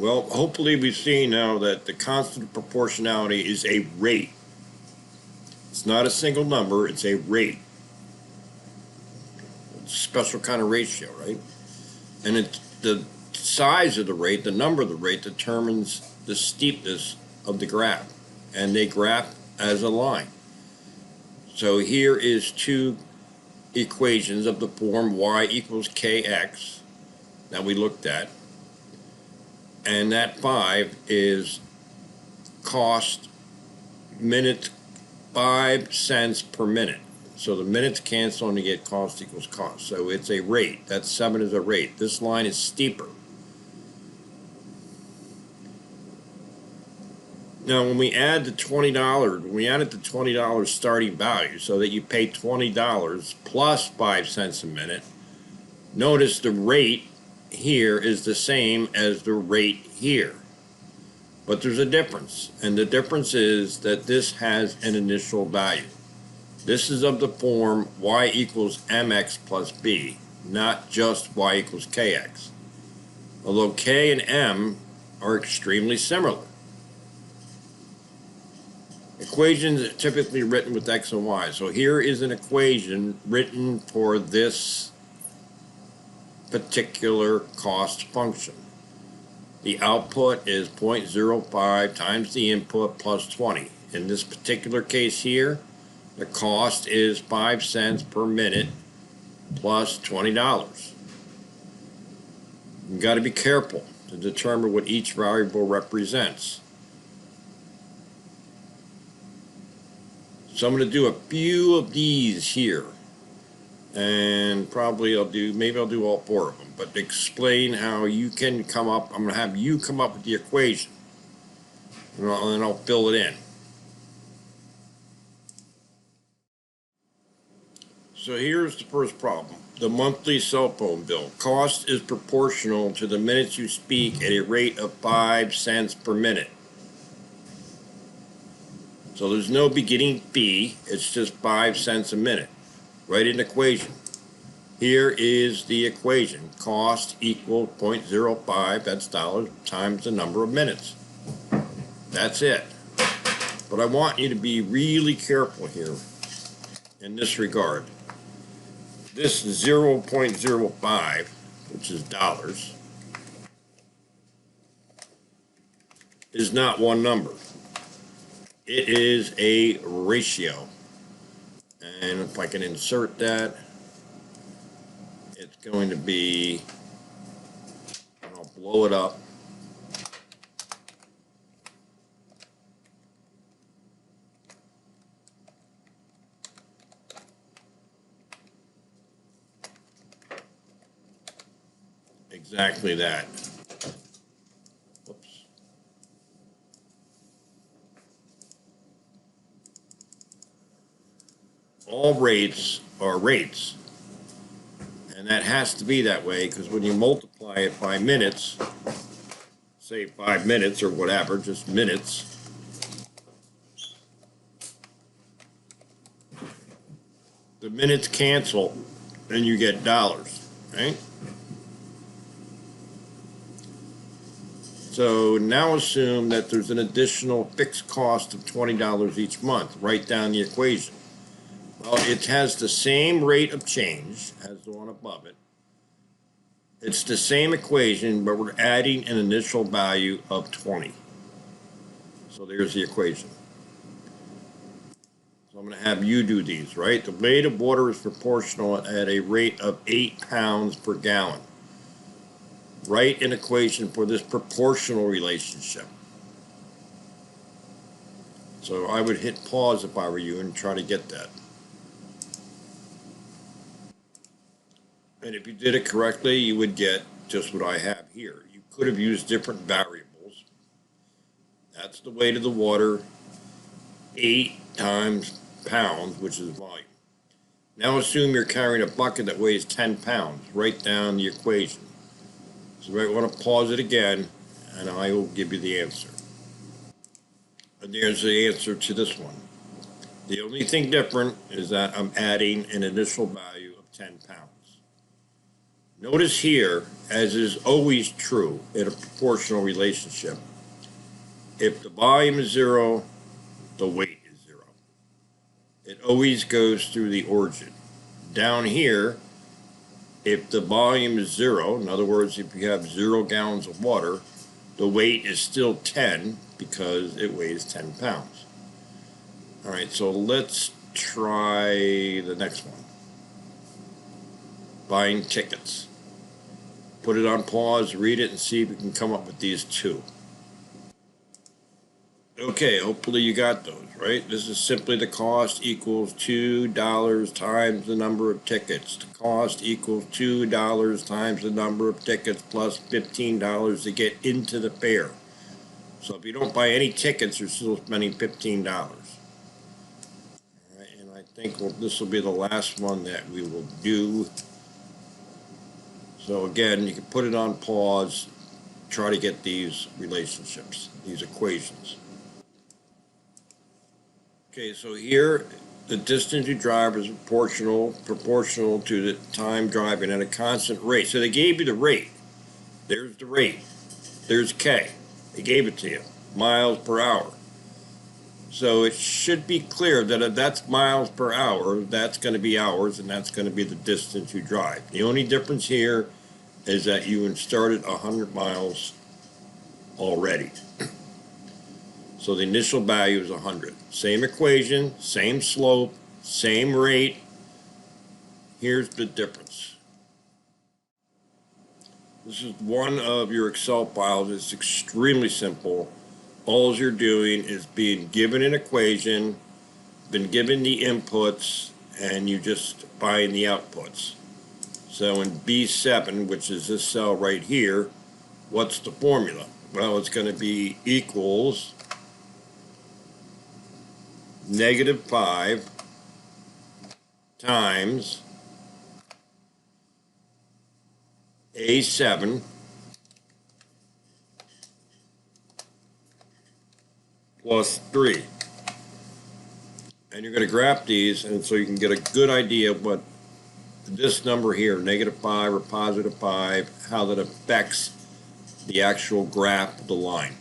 Well, hopefully we've seen now that the constant proportionality is a rate. It's not a single number, it's a rate. It's a special kind of ratio, right? And it's the size of the rate, the number of the rate determines the steepness of the graph. And they graph as a line. So here is two equations of the form y equals kx that we looked at. And that 5 is cost minutes, 5 cents per minute. So the minutes cancel and you get cost equals cost. So it's a rate. That 7 is a rate. This line is steeper. Now, when we add the $20, when we added the $20 starting value so that you pay $20 plus 5 cents a minute, notice the rate here is the same as the rate here. But there's a difference, and the difference is that this has an initial value. This is of the form y equals mx plus b, not just y equals kx. Although k and m are extremely similar. Equations are typically written with x and y. So here is an equation written for this particular cost function. The output is 0.05 times the input plus 20. In this particular case here, the cost is 5 cents per minute plus $20. You've got to be careful to determine what each variable represents. So I'm going to do a few of these here, and probably maybe I'll do all 4 of them, but explain how you can come up. I'm going to have you come up with the equation, and then I'll fill it in. So here's the first problem. The monthly cell phone bill. Cost is proportional to the minutes you speak at a rate of 5 cents per minute. So there's no beginning fee, it's just 5 cents a minute. Write an equation. Here is the equation. Cost equals 0.05, that's dollars, times the number of minutes. That's it. But I want you to be really careful here in this regard. This 0.05, which is dollars, is not one number. It is a ratio. And if I can insert that, it's going to be, and I'll blow it up. Exactly that. Whoops. All rates are rates. And that has to be that way because when you multiply it by minutes, say 5 minutes or whatever, just minutes, the minutes cancel and you get dollars, right? So now assume that there's an additional fixed cost of $20 each month. Write down the equation. Well, it has the same rate of change as the one above it. It's the same equation, but we're adding an initial value of 20. So there's the equation. So I'm going to have you do these, right? The weight of water is proportional at a rate of 8 pounds per gallon. Write an equation for this proportional relationship. So I would hit pause if I were you and try to get that. And if you did it correctly, you would get just what I have here. You could have used different variables. That's the weight of the water, 8 times pounds, which is volume. Now assume you're carrying a bucket that weighs 10 pounds. Write down the equation. So you might want to pause it again, and I will give you the answer. And there's the answer to this one. The only thing different is that I'm adding an initial value of 10 pounds. Notice here, as is always true in a proportional relationship, if the volume is zero, the weight is zero. It always goes through the origin. Down here, if the volume is zero, in other words, if you have 0 gallons of water, the weight is still 10 because it weighs 10 pounds. All right, so let's try the next one. Buying tickets. Put it on pause, read it, and see if you can come up with these two. Okay, hopefully you got those, right? This is simply the cost equals $2 times the number of tickets. The cost equals $2 times the number of tickets plus $15 to get into the fair. So if you don't buy any tickets, you're still spending $15. All right, and I think this will be the last one that we will do. So again, you can put it on pause, try to get these relationships, these equations. Okay, so here, the distance you drive is proportional to the time driving at a constant rate. So they gave you the rate. There's the rate. There's K. They gave it to you, miles per hour. So it should be clear that if that's miles per hour, that's going to be hours, and that's going to be the distance you drive. The only difference here is that you started 100 miles already. So the initial value is 100. Same equation, same slope, same rate. Here's the difference. This is one of your Excel files. It's extremely simple. All you're doing is being given an equation, been given the inputs, and you just find the outputs. So in B7, which is this cell right here, what's the formula? Well, it's going to be equals -5 times A7 plus 3. And you're going to graph these, and so you can get a good idea of what this number here, -5 or +5, how that affects the actual graph of the line.